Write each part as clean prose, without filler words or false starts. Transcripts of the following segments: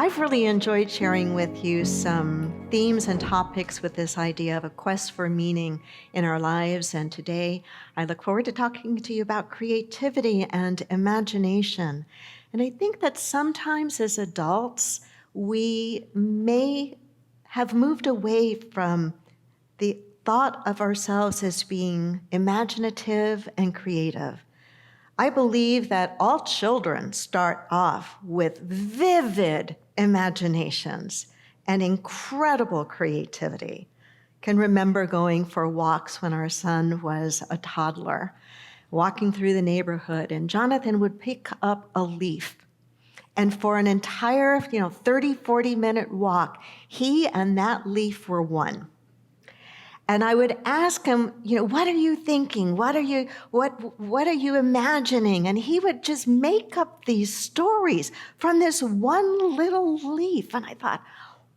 I've really enjoyed sharing with you some themes and topics with this idea of a quest for meaning in our lives. And today I look forward to talking to you about creativity and imagination. And I think that sometimes as adults, we may have moved away from the thought of ourselves as being imaginative and creative. I believe that all children start off with vivid imaginations and incredible creativity. Can remember going for walks when our son was a toddler, walking through the neighborhood, and Jonathan would pick up a leaf. And for an entire 30, 40-minute walk, he and that leaf were one. And I would ask him, what are you thinking? What are you imagining? And he would just make up these stories from this one little leaf. And I thought,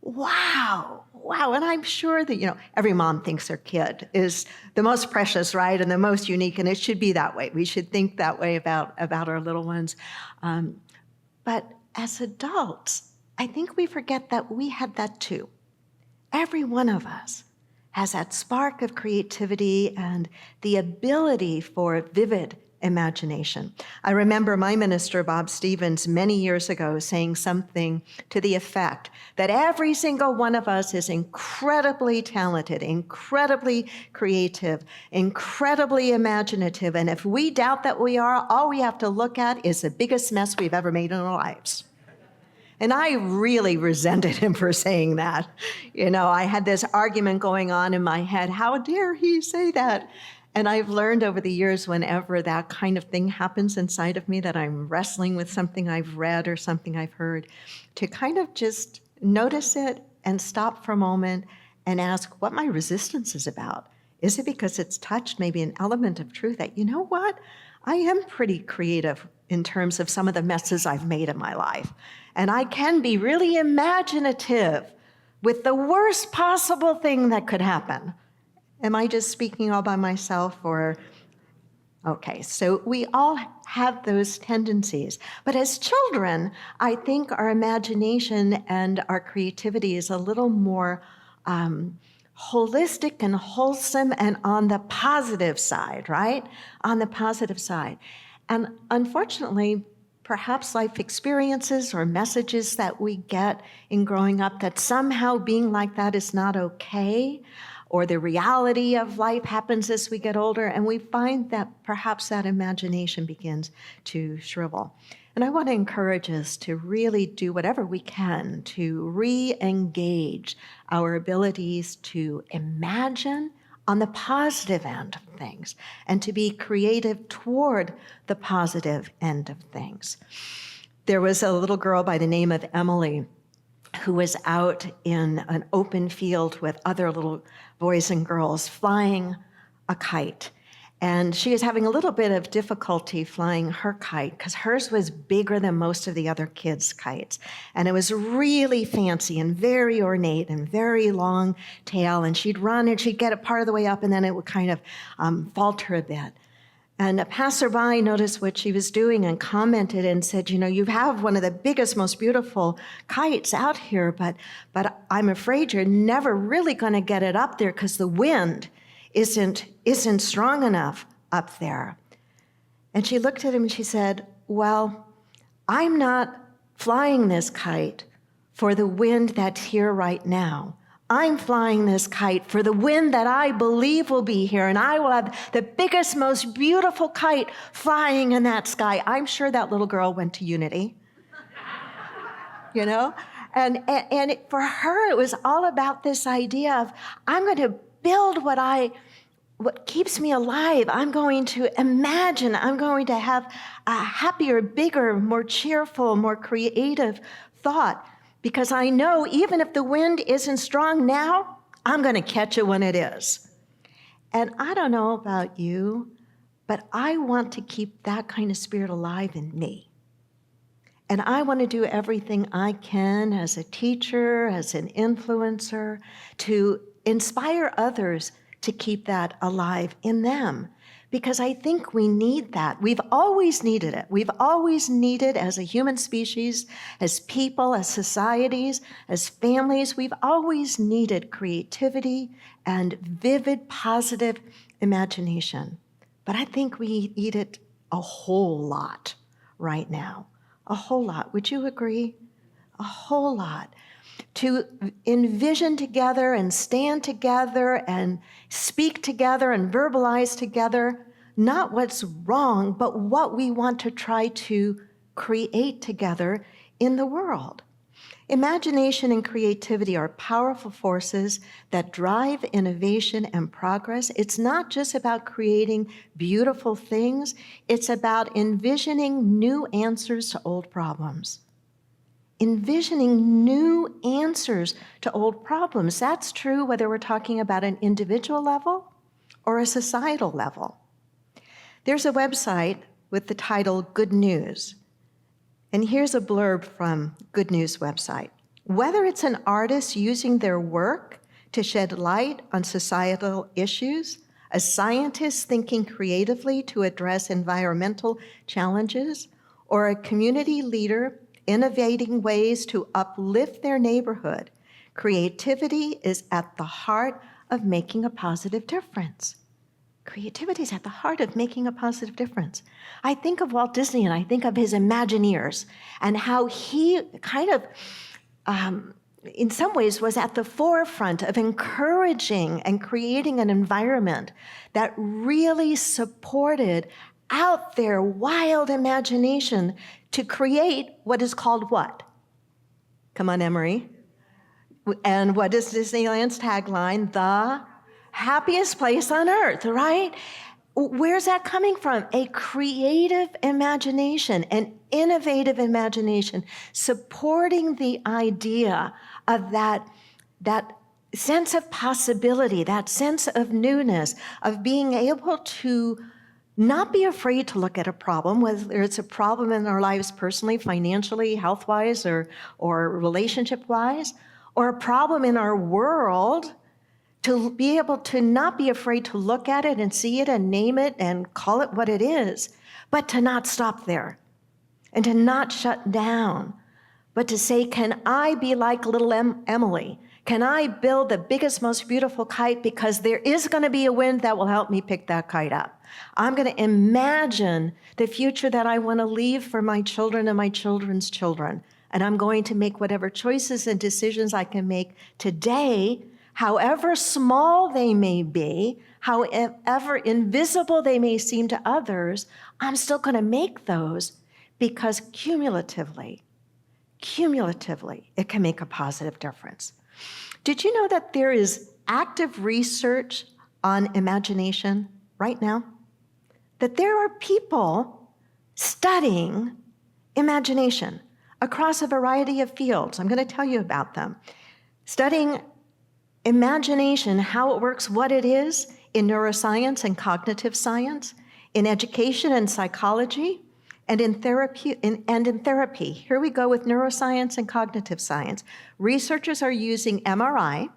wow. And I'm sure that, every mom thinks their kid is the most precious, right? And the most unique. And it should be that way. We should think that way about our little ones. But as adults, I think we forget that we had that too. Every one of us has that spark of creativity and the ability for vivid imagination. I remember my minister, Bob Stevens, many years ago saying something to the effect that every single one of us is incredibly talented, incredibly creative, incredibly imaginative, and if we doubt that we are, all we have to look at is the biggest mess we've ever made in our lives. And I really resented him for saying that. I had this argument going on in my head. How dare he say that? And I've learned over the years, whenever that kind of thing happens inside of me, that I'm wrestling with something I've read or something I've heard, to kind of just notice it and stop for a moment and ask what my resistance is about. Is it because it's touched maybe an element of truth that, I am pretty creative in terms of some of the messes I've made in my life. And I can be really imaginative with the worst possible thing that could happen. Am I just speaking all by myself or? Okay, so we all have those tendencies. But as children, I think our imagination and our creativity is a little more holistic and wholesome and on the positive side, right? On the positive side. And unfortunately, perhaps life experiences or messages that we get in growing up that somehow being like that is not okay, or the reality of life happens as we get older, and we find that perhaps that imagination begins to shrivel. And I want to encourage us to really do whatever we can to re-engage our abilities to imagine on the positive end of things and to be creative toward the positive end of things. There was a little girl by the name of Emily who was out in an open field with other little boys and girls flying a kite. And she was having a little bit of difficulty flying her kite because hers was bigger than most of the other kids' kites. And it was really fancy and very ornate and very long tail. And she'd run and she'd get it part of the way up and then it would kind of falter a bit. And a passerby noticed what she was doing and commented and said, you have one of the biggest, most beautiful kites out here, but I'm afraid you're never really going to get it up there because the wind isn't strong enough up there. And she looked at him and she said, well, I'm not flying this kite for the wind that's here right now. I'm flying this kite for the wind that I believe will be here, and I will have the biggest, most beautiful kite flying in that sky. I'm sure that little girl went to Unity, And for her, it was all about this idea of, I'm going to build what keeps me alive. I'm going to imagine. I'm going to have a happier, bigger, more cheerful, more creative thought. Because I know even if the wind isn't strong now, I'm going to catch it when it is. And I don't know about you, but I want to keep that kind of spirit alive in me. And I want to do everything I can as a teacher, as an influencer, to inspire others to keep that alive in them. Because I think we need that. We've always needed it. We've always needed, as a human species, as people, as societies, as families, we've always needed creativity and vivid, positive imagination. But I think we need it a whole lot right now. A whole lot. Would you agree? A whole lot. To envision together and stand together and speak together and verbalize together, not what's wrong, but what we want to try to create together in the world. Imagination and creativity are powerful forces that drive innovation and progress. It's not just about creating beautiful things, it's about envisioning new answers to old problems. Envisioning new answers to old problems. That's true whether we're talking about an individual level or a societal level. There's a website with the title Good News. And here's a blurb from Good News website. Whether it's an artist using their work to shed light on societal issues, a scientist thinking creatively to address environmental challenges, or a community leader innovating ways to uplift their neighborhood, creativity is at the heart of making a positive difference. Creativity is at the heart of making a positive difference. I think of Walt Disney and I think of his Imagineers and how he kind of, in some ways, was at the forefront of encouraging and creating an environment that really supported out there wild imagination to create what is called what? Come on, Emery. And what is Disneyland's tagline? The happiest place on earth, right? Where's that coming from? A creative imagination, an innovative imagination, supporting the idea of that sense of possibility, that sense of newness, of being able to not be afraid to look at a problem, whether it's a problem in our lives personally, financially, health-wise, or relationship-wise, or a problem in our world, to be able to not be afraid to look at it and see it and name it and call it what it is, but to not stop there and to not shut down, but to say, can I be like little Emily? Can I build the biggest, most beautiful kite? Because there is going to be a wind that will help me pick that kite up. I'm going to imagine the future that I want to leave for my children and my children's children. And I'm going to make whatever choices and decisions I can make today, however small they may be, however invisible they may seem to others, I'm still going to make those because cumulatively, it can make a positive difference. Did you know that there is active research on imagination right now? That there are people studying imagination across a variety of fields. I'm going to tell you about them. Studying imagination, how it works, what it is in neuroscience and cognitive science, in education and psychology, and in therapy. Here we go with neuroscience and cognitive science. Researchers are using MRI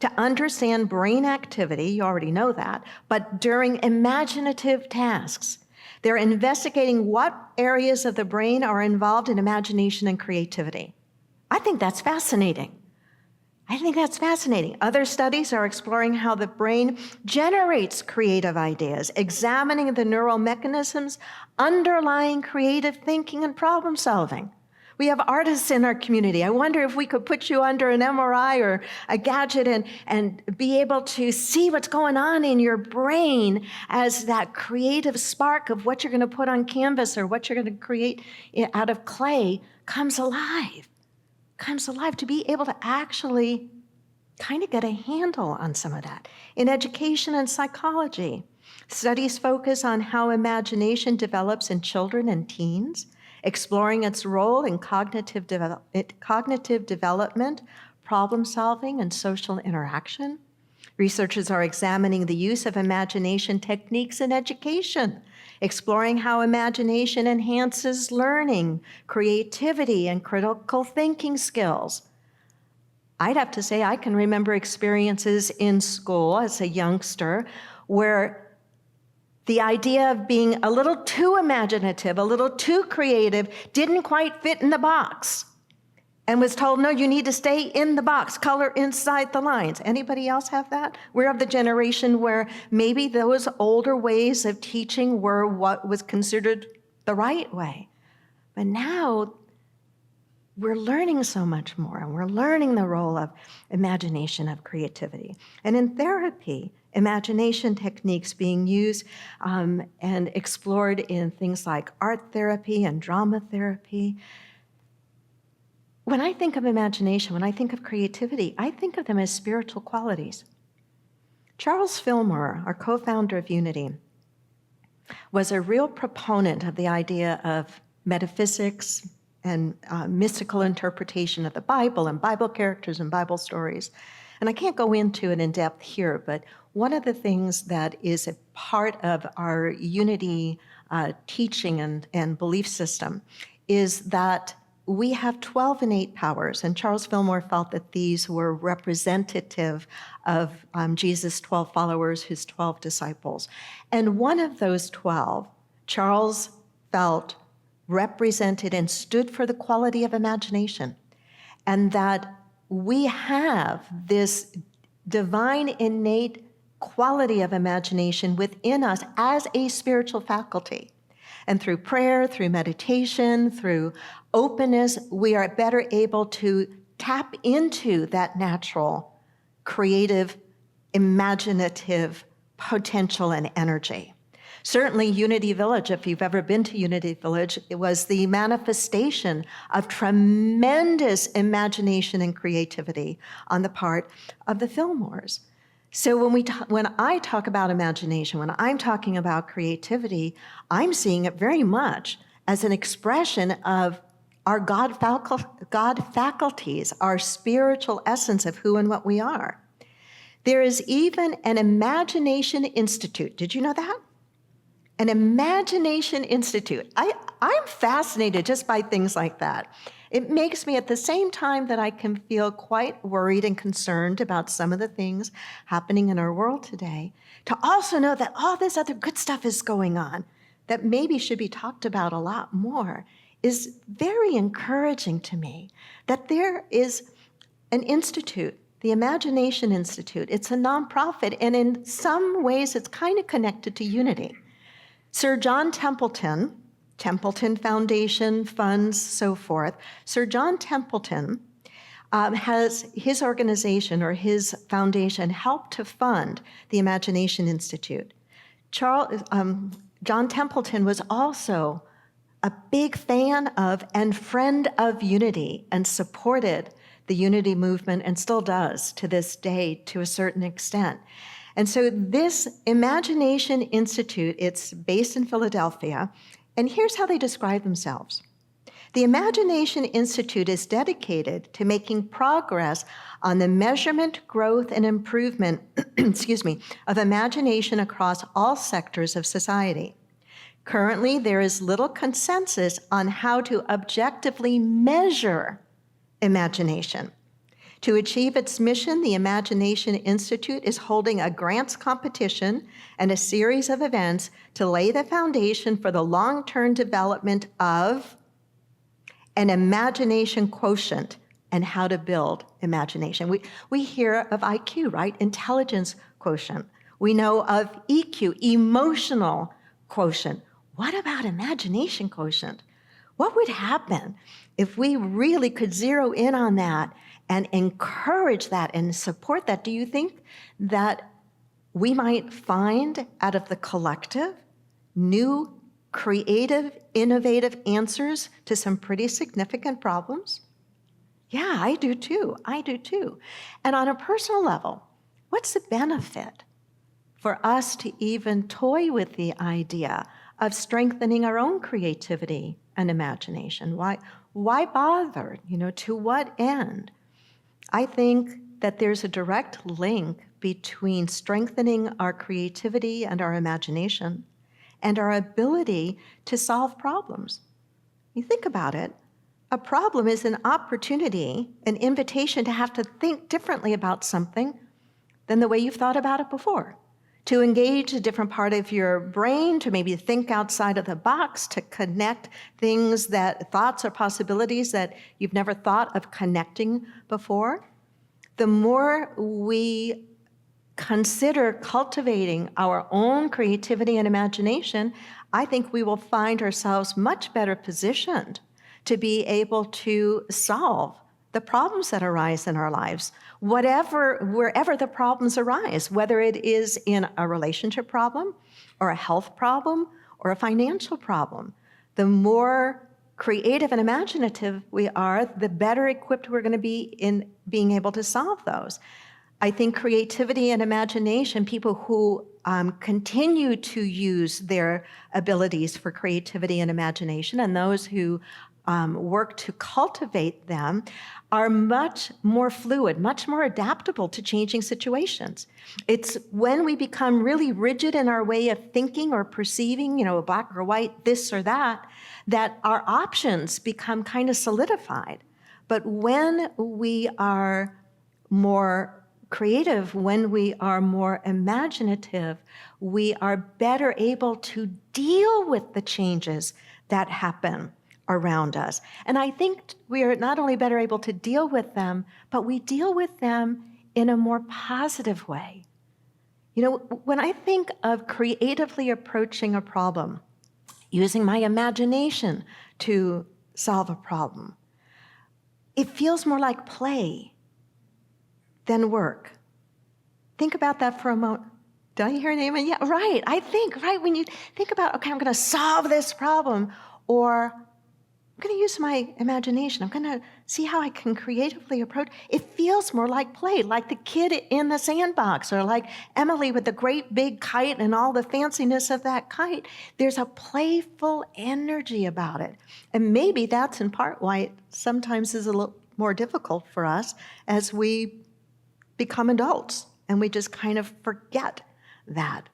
to understand brain activity, you already know that, but during imaginative tasks. They're investigating what areas of the brain are involved in imagination and creativity. I think that's fascinating. Other studies are exploring how the brain generates creative ideas, examining the neural mechanisms underlying creative thinking and problem solving. We have artists in our community. I wonder if we could put you under an MRI or a gadget and be able to see what's going on in your brain as that creative spark of what you're going to put on canvas or what you're going to create out of clay comes alive, to be able to actually kind of get a handle on some of that. In education and psychology, studies focus on how imagination develops in children and teens, exploring its role in cognitive development, problem solving, and social interaction. Researchers are examining the use of imagination techniques in education, exploring how imagination enhances learning, creativity, and critical thinking skills. I'd have to say I can remember experiences in school as a youngster where the idea of being a little too imaginative, a little too creative, didn't quite fit in the box and was told, no, you need to stay in the box, color inside the lines. Anybody else have that? We're of the generation where maybe those older ways of teaching were what was considered the right way. But now we're learning so much more, and we're learning the role of imagination, of creativity. And in therapy, imagination techniques being used and explored in things like art therapy and drama therapy. When I think of imagination, when I think of creativity, I think of them as spiritual qualities. Charles Fillmore, our co-founder of Unity, was a real proponent of the idea of metaphysics and mystical interpretation of the Bible and Bible characters and Bible stories. And I can't go into it in depth here, but one of the things that is a part of our Unity teaching and belief system is that we have 12 innate powers, and Charles Fillmore felt that these were representative of Jesus' 12 followers, his 12 disciples. And one of those 12, Charles felt represented and stood for the quality of imagination, and that we have this divine innate quality of imagination within us as a spiritual faculty. And through prayer, through meditation, through openness, we are better able to tap into that natural, creative, imaginative potential and energy. Certainly Unity Village, if you've ever been to Unity Village, it was the manifestation of tremendous imagination and creativity on the part of the Fillmores. So when I talk about imagination, when I'm talking about creativity, I'm seeing it very much as an expression of our God faculties, our spiritual essence of who and what we are. There is even an Imagination Institute. Did you know that? An Imagination Institute. I'm fascinated just by things like that. It makes me, at the same time that I can feel quite worried and concerned about some of the things happening in our world today, to also know that all this other good stuff is going on that maybe should be talked about a lot more, is very encouraging to me. That there is an institute, the Imagination Institute. It's a nonprofit, and in some ways it's kind of connected to Unity. Sir John Templeton Foundation funds, so forth. Sir John Templeton has his organization or his foundation helped to fund the Imagination Institute. John Templeton was also a big fan of and friend of Unity and supported the Unity movement and still does to this day to a certain extent. And so this Imagination Institute, it's based in Philadelphia, and here's how they describe themselves. The Imagination Institute is dedicated to making progress on the measurement, growth, and improvement, of imagination across all sectors of society. Currently, there is little consensus on how to objectively measure imagination. To achieve its mission, the Imagination Institute is holding a grants competition and a series of events to lay the foundation for the long-term development of an imagination quotient and how to build imagination. We hear of IQ, right? Intelligence quotient. We know of EQ, emotional quotient. What about imagination quotient? What would happen if we really could zero in on that and encourage that and support that? Do you think that we might find out of the collective new, creative, innovative answers to some pretty significant problems? Yeah, I do too. And on a personal level, what's the benefit for us to even toy with the idea of strengthening our own creativity and imagination? Why bother? To what end? I think that there's a direct link between strengthening our creativity and our imagination and our ability to solve problems. You think about it. A problem is an opportunity, an invitation to have to think differently about something than the way you've thought about it before, to engage a different part of your brain, to maybe think outside of the box, to connect things thoughts or possibilities that you've never thought of connecting before. The more we consider cultivating our own creativity and imagination, I think we will find ourselves much better positioned to be able to solve the problems that arise in our lives, wherever the problems arise, whether it is in a relationship problem or a health problem or a financial problem. The more creative and imaginative we are, the better equipped we're going to be in being able to solve those. I think creativity and imagination, people who continue to use their abilities for creativity and imagination, and those who work to cultivate them, are much more fluid, much more adaptable to changing situations. It's when we become really rigid in our way of thinking or perceiving, black or white, this or that our options become kind of solidified. But when we are more creative, when we are more imaginative, we are better able to deal with the changes that happen around us. And I think we are not only better able to deal with them, but we deal with them in a more positive way. When I think of creatively approaching a problem, using my imagination to solve a problem, it feels more like play than work. Think about that for a moment. Did I hear an amen? Yeah, right. I think, right, when you think about, okay, I'm going to solve this problem, or I'm going to use my imagination. I'm going to see how I can creatively approach. It feels more like play, like the kid in the sandbox, or like Emily with the great big kite and all the fanciness of that kite. There's a playful energy about it. And maybe that's in part why it sometimes is a little more difficult for us as we become adults and we just kind of forget that.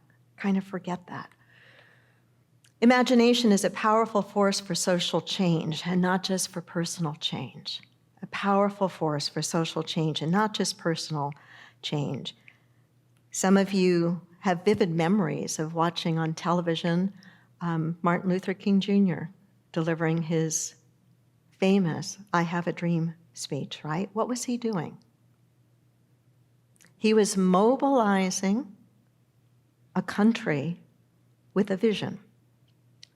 Imagination is a powerful force for social change and not just for personal change. A powerful force for social change and not just personal change. Some of you have vivid memories of watching on television Martin Luther King Jr. delivering his famous "I Have a Dream" speech, right? What was he doing? He was mobilizing a country with a vision,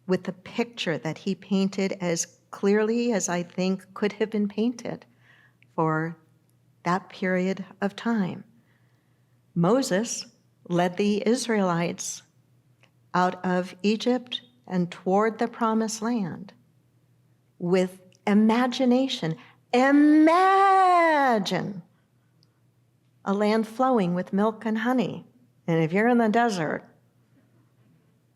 with a picture that he painted as clearly as I think could have been painted for that period of time. Moses led the Israelites out of Egypt and toward the promised land with imagination. Imagine a land flowing with milk and honey. And if you're in the desert,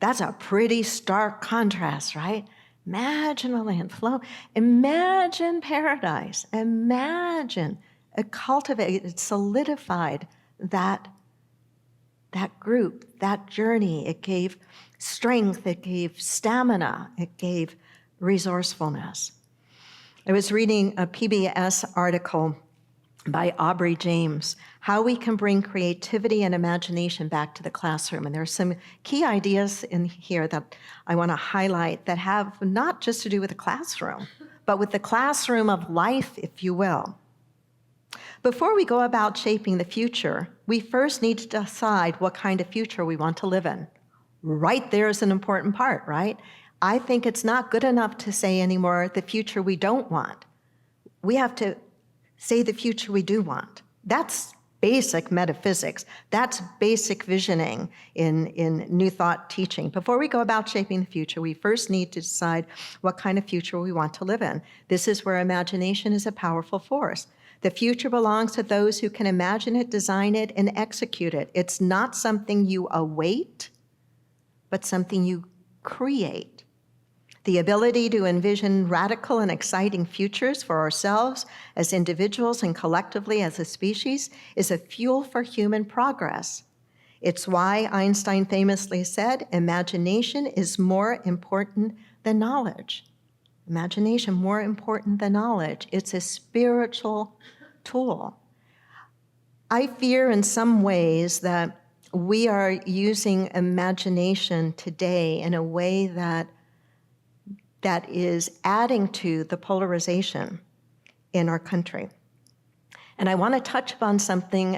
that's a pretty stark contrast, right? Imagine a land flow. Imagine paradise. Imagine it cultivated, solidified that group, that journey. It gave strength, it gave stamina, it gave resourcefulness. I was reading a PBS article by Aubrey James, How We Can Bring Creativity and Imagination Back to the Classroom. And there are some key ideas in here that I want to highlight that have not just to do with the classroom, but with the classroom of life, if you will. Before we go about shaping the future, we first need to decide what kind of future we want to live in. Right there is an important part, right? I think it's not good enough to say anymore the future we don't want. We have to say the future we do want. That's basic metaphysics. That's basic visioning in New Thought teaching. Before we go about shaping the future, we first need to decide what kind of future we want to live in. This is where imagination is a powerful force. The future belongs to those who can imagine it, design it, and execute it. It's not something you await, but something you create. The ability to envision radical and exciting futures for ourselves as individuals and collectively as a species is a fuel for human progress. It's why Einstein famously said, imagination is more important than knowledge. Imagination, more important than knowledge. It's a spiritual tool. I fear in some ways that we are using imagination today in a way that is adding to the polarization in our country. And I want to touch upon something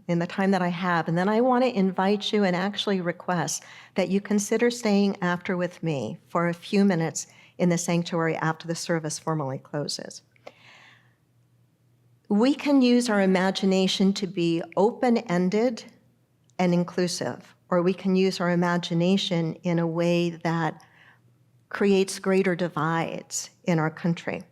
in the time that I have, and then I want to invite you and actually request that you consider staying after with me for a few minutes in the sanctuary after the service formally closes. We can use our imagination to be open-ended and inclusive, or we can use our imagination in a way that creates greater divides in our country.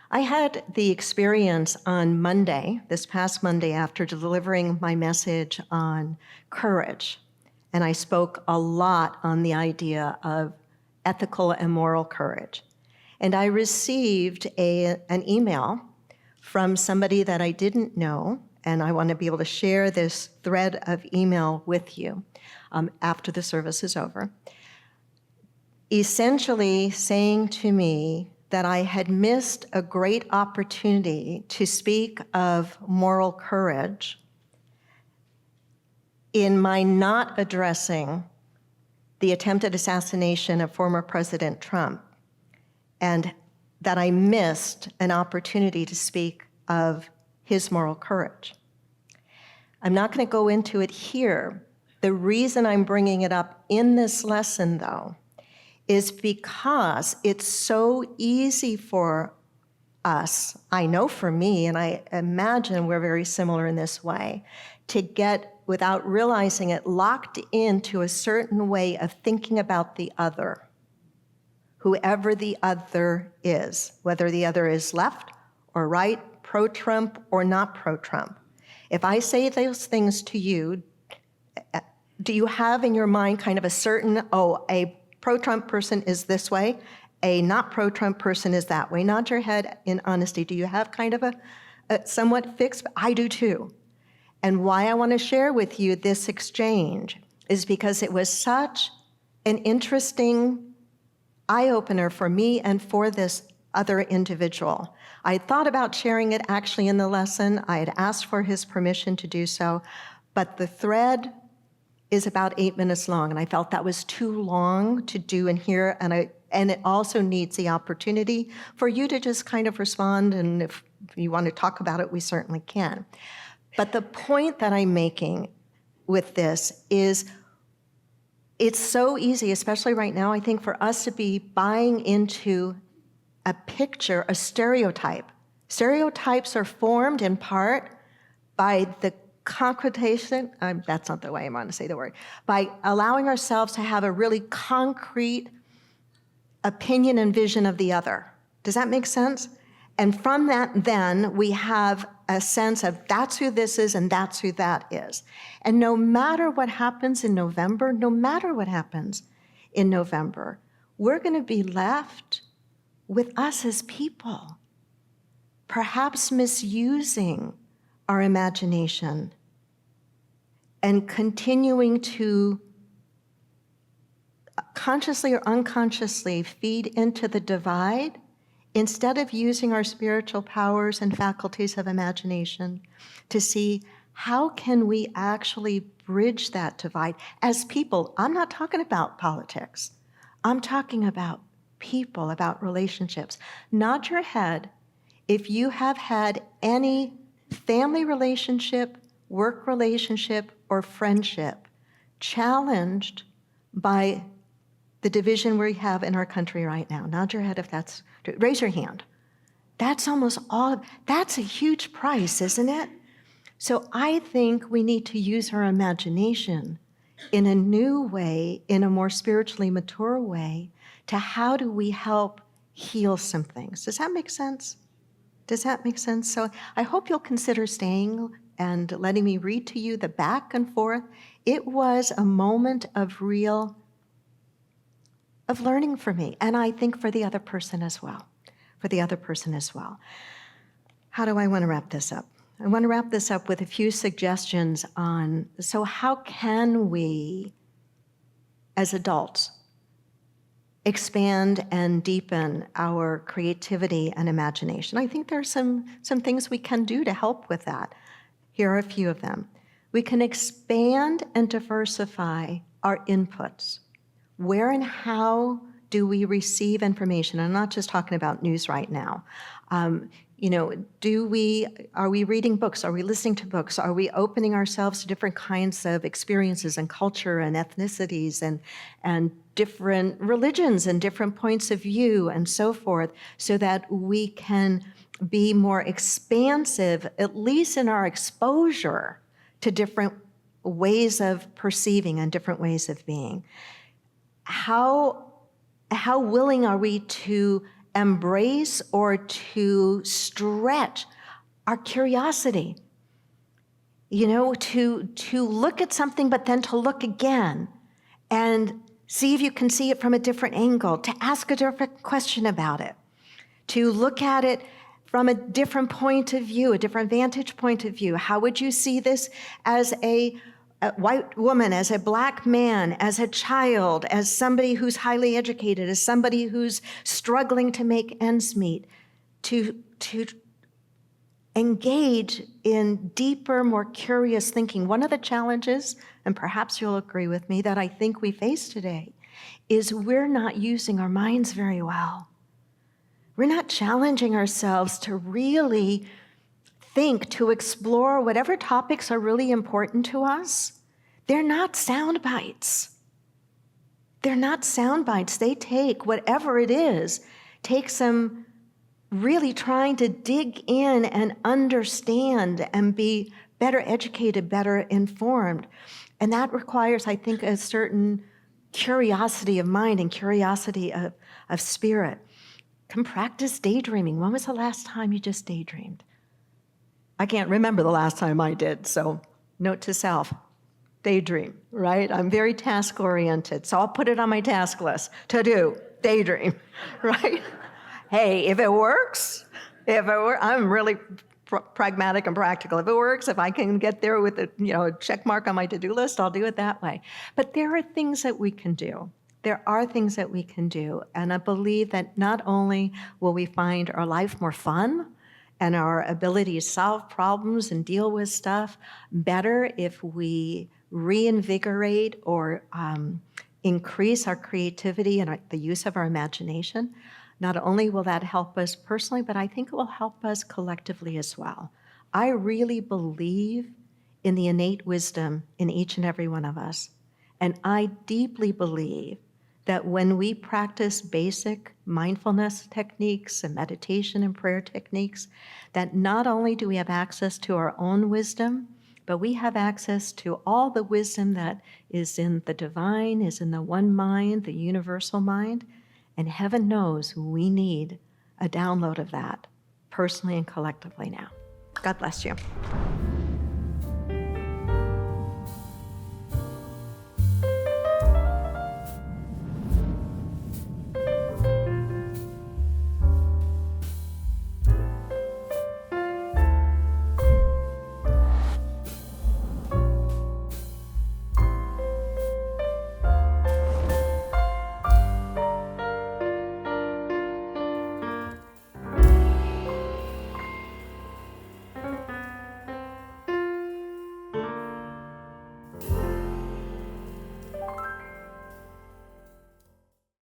I had the experience on Monday, this past Monday, after delivering my message on courage, and I spoke a lot on the idea of ethical and moral courage. And I received an email from somebody that I didn't know, and I want to be able to share this thread of email with you after the service is over, essentially saying to me that I had missed a great opportunity to speak of moral courage in my not addressing the attempted assassination of former President Trump, and that I missed an opportunity to speak of his moral courage. I'm not going to go into it here. The reason I'm bringing it up in this lesson, though, is because it's so easy for us, I know for me, and I imagine we're very similar in this way, to get, without realizing it, locked into a certain way of thinking about the other, whoever the other is, whether the other is left or right, pro-Trump or not pro-Trump. If I say those things to you, do you have in your mind kind of a certain, a pro-Trump person is this way, a not pro-Trump person is that way? Nod your head in honesty. Do you have kind of a somewhat fixed? I do too. And why I want to share with you this exchange is because it was such an interesting eye-opener for me and for this other individual. I thought about sharing it actually in the lesson. I had asked for his permission to do so, but the thread is about 8 minutes long, and I felt that was too long to do in here, and it also needs the opportunity for you to just kind of respond, and if you want to talk about it, we certainly can. But the point that I'm making with this is it's so easy, especially right now, I think, for us to be buying into a picture, a stereotype. Stereotypes are formed in part by the concretation, that's not the way I want to say the word, by allowing ourselves to have a really concrete opinion and vision of the other. Does that make sense? And from that, then, we have a sense of that's who this is and that's who that is. And no matter what happens in November, we're going to be left with us as people, perhaps misusing our imagination and continuing to consciously or unconsciously feed into the divide instead of using our spiritual powers and faculties of imagination to see how can we actually bridge that divide as people. I'm not talking about politics. I'm talking about people, about relationships. Nod your head if you have had any family relationship, work relationship, or friendship challenged by the division we have in our country right now. Nod your head if that's, raise your hand. That's almost all, that's a huge price, isn't it? So I think we need to use our imagination in a new way, in a more spiritually mature way, to how do we help heal some things. Does that make sense? Does that make sense? So I hope you'll consider staying and letting me read to you the back and forth. It was a moment of learning for me, and I think for the other person as well. How do I want to wrap this up? I want to wrap this up with a few suggestions on, so how can we, as adults, expand and deepen our creativity and imagination. I think there are some things we can do to help with that. Here are a few of them. We can expand and diversify our inputs. Where and how do we receive information? I'm not just talking about news right now. Are we reading books? Are we listening to books? Are we opening ourselves to different kinds of experiences and culture and ethnicities and different religions and different points of view and so forth, so that we can be more expansive, at least in our exposure to different ways of perceiving and different ways of being? How willing are we to embrace or to stretch our curiosity? To look at something, but then to look again and see if you can see it from a different angle, to ask a different question about it, to look at it from a different point of view, a different vantage point of view. How would you see this as a white woman, as a black man, as a child, as somebody who's highly educated, as somebody who's struggling to make ends meet, to engage in deeper, more curious thinking? One of the challenges, and perhaps you'll agree with me, that I think we face today is we're not using our minds very well. We're not challenging ourselves to really think, to explore whatever topics are really important to us. They're not sound bites. They're not sound bites. They take whatever it is, take some really trying to dig in and understand and be better educated, better informed. And that requires, I think, a certain curiosity of mind and curiosity of spirit. Can practice daydreaming. When was the last time you just daydreamed? I can't remember the last time I did, so note to self, daydream, right? I'm very task-oriented, so I'll put it on my task list. To do, daydream, right? Hey, if it works, I'm really pragmatic and practical. If it works, if I can get there with a check mark on my to-do list, I'll do it that way. But there are things that we can do. There are things that we can do, and I believe that not only will we find our life more fun and our ability to solve problems and deal with stuff better if we reinvigorate or increase our creativity and the use of our imagination. Not only will that help us personally, but I think it will help us collectively as well. I really believe in the innate wisdom in each and every one of us, and I deeply believe that when we practice basic mindfulness techniques and meditation and prayer techniques, that not only do we have access to our own wisdom, but we have access to all the wisdom that is in the divine, is in the one mind, the universal mind, and heaven knows we need a download of that personally and collectively now. God bless you.